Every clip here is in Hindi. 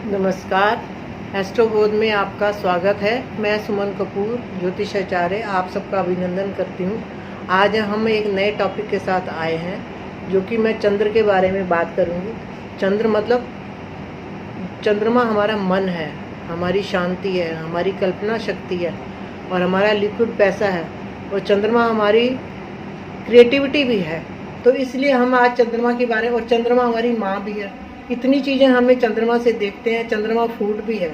नमस्कार। एस्ट्रोबोध में आपका स्वागत है। मैं सुमन कपूर ज्योतिषाचार्य आप सबका अभिनंदन करती हूँ। आज हम एक नए टॉपिक के साथ आए हैं जो कि मैं चंद्र के बारे में बात करूँगी। चंद्र मतलब चंद्रमा हमारा मन है, हमारी शांति है, हमारी कल्पना शक्ति है और हमारा लिक्विड पैसा है और चंद्रमा हमारी क्रिएटिविटी भी है। तो इसलिए हम आज चंद्रमा के बारे में, और चंद्रमा हमारी माँ भी है। इतनी चीज़ें हमें चंद्रमा से देखते हैं। चंद्रमा फूड भी है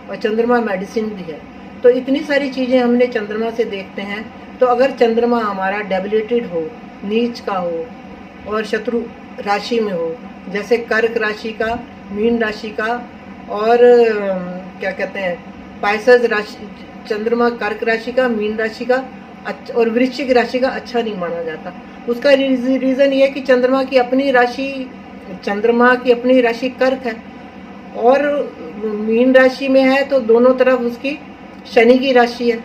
और चंद्रमा मेडिसिन भी है। तो इतनी सारी चीज़ें हमने चंद्रमा से देखते हैं। तो अगर चंद्रमा हमारा डेबिलिटेड हो, नीच का हो और शत्रु राशि में हो, जैसे कर्क राशि का, मीन राशि का और क्या कहते हैं पाइसेस राशि, चंद्रमा कर्क राशि का, मीन राशि का और वृश्चिक राशि का अच्छा नहीं माना जाता। उसका रीज़न ये है कि चंद्रमा की अपनी राशि कर्क है और मीन राशि में है, तो दोनों तरफ उसकी शनि की राशि है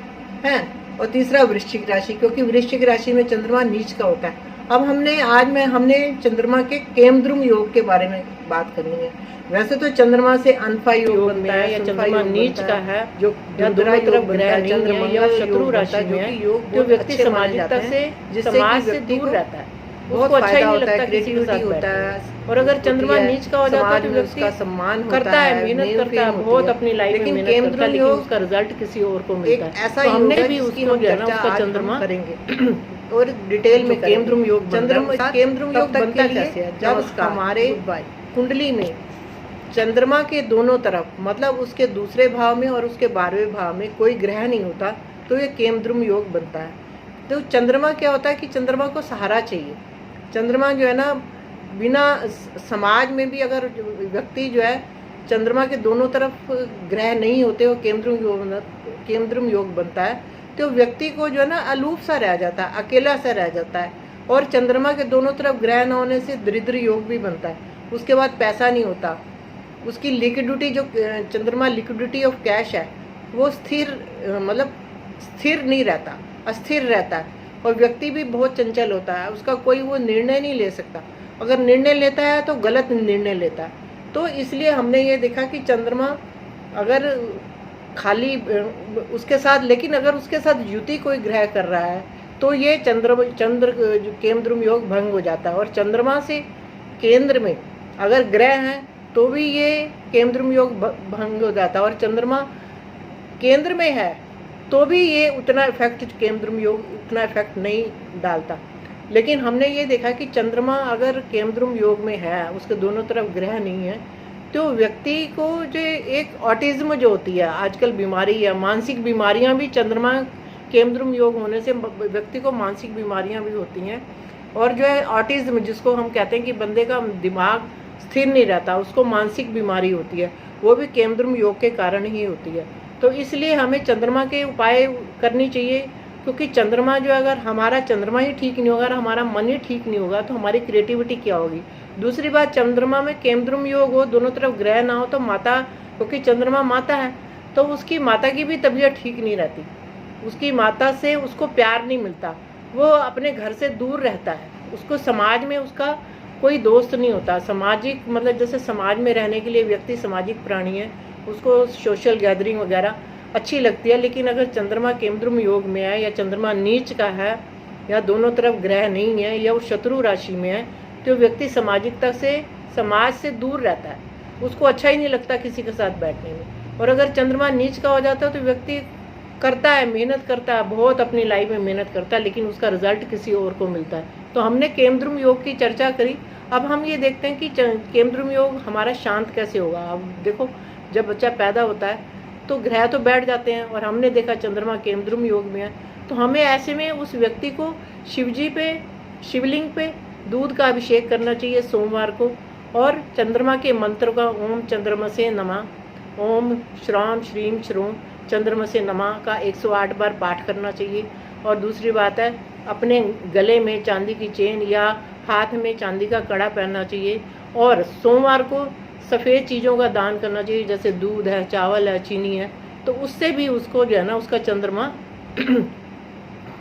और तीसरा वृश्चिक राशि, क्योंकि वृश्चिक राशि में चंद्रमा नीच का होता है। अब हमने चंद्रमा के केमद्रुम योग के बारे में बात करनी है। वैसे तो चंद्रमा से अनफा योग बनता है या चंद्रमा नीच का है, जो दोनों तरफ ग्रह चंद्रमा या शत्रु राशि में है, जो व्यक्ति सामाजिकता से, समाज से दूर रहता है, बहुत अच्छा ही नहीं लगता, क्रिएटिविटी होता है। और अगर चंद्रमा नीच का हो जाता है तो व्यक्ति का सम्मान करता है, मेहनत करता है, बहुत अपनी लाइफ में मेहनत करता है, लेकिन उसका रिजल्ट किसी और को मिलता है। ऐसा हमने भी उसको जो है ना उसका चंद्रमा करेंगे और डिटेल में केमद्रुम योग। केमद्रुम योग बनता कैसे है? जब हमारे कुंडली में चंद्रमा के दोनों तरफ, मतलब उसके दूसरे भाव में और उसके 12वें भाव में कोई ग्रह नहीं होता, तो ये केमद्रुम योग बनता है। तो चंद्रमा क्या होता है कि चंद्रमा को सहारा चाहिए। चंद्रमा जो है ना, बिना समाज में भी अगर व्यक्ति जो है चंद्रमा के दोनों तरफ ग्रह नहीं होते हो, केमद्रुम योग बनता है, तो व्यक्ति को जो है ना अलूप सा रह जाता है, अकेला सा रह जाता है। और चंद्रमा के दोनों तरफ ग्रह न होने से दरिद्र योग भी बनता है। उसके बाद पैसा नहीं होता, उसकी लिक्विडिटी, जो चंद्रमा लिक्विडिटी ऑफ कैश है, वो स्थिर नहीं रहता, अस्थिर रहता है। और व्यक्ति भी बहुत चंचल होता है, उसका कोई वो निर्णय नहीं ले सकता। अगर निर्णय लेता है तो गलत निर्णय लेता है। तो इसलिए हमने ये देखा कि चंद्रमा अगर खाली उसके साथ, लेकिन अगर उसके साथ युति कोई ग्रह कर रहा है तो ये चंद्र केमद्रुम योग भंग हो जाता है। और चंद्रमा से केंद्र में अगर ग्रह हैं तो भी ये केमद्रुम योग भंग हो जाता है। और चंद्रमा केंद्र में है तो भी ये उतना इफेक्ट, केमद्रुम योग उतना इफेक्ट नहीं डालता। लेकिन हमने ये देखा कि चंद्रमा अगर केमद्रुम योग में है, उसके दोनों तरफ ग्रह नहीं है, तो व्यक्ति को जो एक ऑटिज्म जो होती है आजकल बीमारी है, मानसिक बीमारियां भी चंद्रमा केमद्रुम योग होने से व्यक्ति को मानसिक बीमारियां भी होती हैं। और जो है ऑटिज्म, जिसको हम कहते हैं कि बंदे का दिमाग स्थिर नहीं रहता, उसको मानसिक बीमारी होती है, वो भी केमद्रुम योग के कारण ही होती है। तो इसलिए हमें चंद्रमा के उपाय करनी चाहिए, क्योंकि चंद्रमा जो, अगर हमारा चंद्रमा ही ठीक नहीं होगा, हमारा मन ही ठीक नहीं होगा, तो हमारी क्रिएटिविटी क्या होगी। दूसरी बात, चंद्रमा में केमद्रुम योग हो, दोनों तरफ ग्रह ना हो, तो माता, क्योंकि चंद्रमा माता है, तो उसकी माता की भी तबीयत ठीक नहीं रहती, उसकी माता से उसको प्यार नहीं मिलता, वो अपने घर से दूर रहता है, उसको समाज में उसका कोई दोस्त नहीं होता। सामाजिक, मतलब जैसे समाज में रहने के लिए व्यक्ति सामाजिक प्राणी है, उसको सोशल गैदरिंग वगैरह अच्छी लगती है। लेकिन अगर चंद्रमा केमद्रुम योग में है या चंद्रमा नीच का है या दोनों तरफ ग्रह नहीं है या वो शत्रु राशि में है, तो व्यक्ति सामाजिकता से, समाज से दूर रहता है, उसको अच्छा ही नहीं लगता किसी के साथ बैठने में। और अगर चंद्रमा नीच का हो जाता है तो व्यक्ति करता है, मेहनत करता है, बहुत अपनी लाइफ में मेहनत करता है, लेकिन उसका रिजल्ट किसी और को मिलता है। तो हमने केमद्रुम योग की चर्चा करी। अब हम ये देखते हैं कि केमद्रुम योग हमारा शांत कैसे होगा। अब देखो, जब बच्चा पैदा होता है तो ग्रह तो बैठ जाते हैं, और हमने देखा चंद्रमा केमद्रुम योग में है, तो हमें ऐसे में उस व्यक्ति को शिवजी पे, शिवलिंग पे दूध का अभिषेक करना चाहिए सोमवार को। और चंद्रमा के मंत्र का ओम चंद्रमसे नमः, ओम श्राम श्रीम श्रोम चंद्रमसे नमः का 108 बार पाठ करना चाहिए। और दूसरी बात है, अपने गले में चांदी की चेन या हाथ में चांदी का कड़ा पहनना चाहिए। और सोमवार को सफ़ेद चीज़ों का दान करना चाहिए, जैसे दूध है, चावल है, चीनी है, तो उससे भी उसको जो है ना, उसका चंद्रमा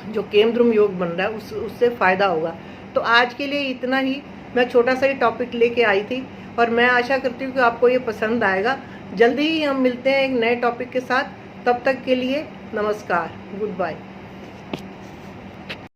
जो केमद्रुम योग बन रहा है उससे फ़ायदा होगा। तो आज के लिए इतना ही। मैं छोटा सा ही टॉपिक लेके आई थी और मैं आशा करती हूँ कि आपको ये पसंद आएगा। जल्दी ही हम मिलते हैं एक नए टॉपिक के साथ। तब तक के लिए नमस्कार, गुड बाय।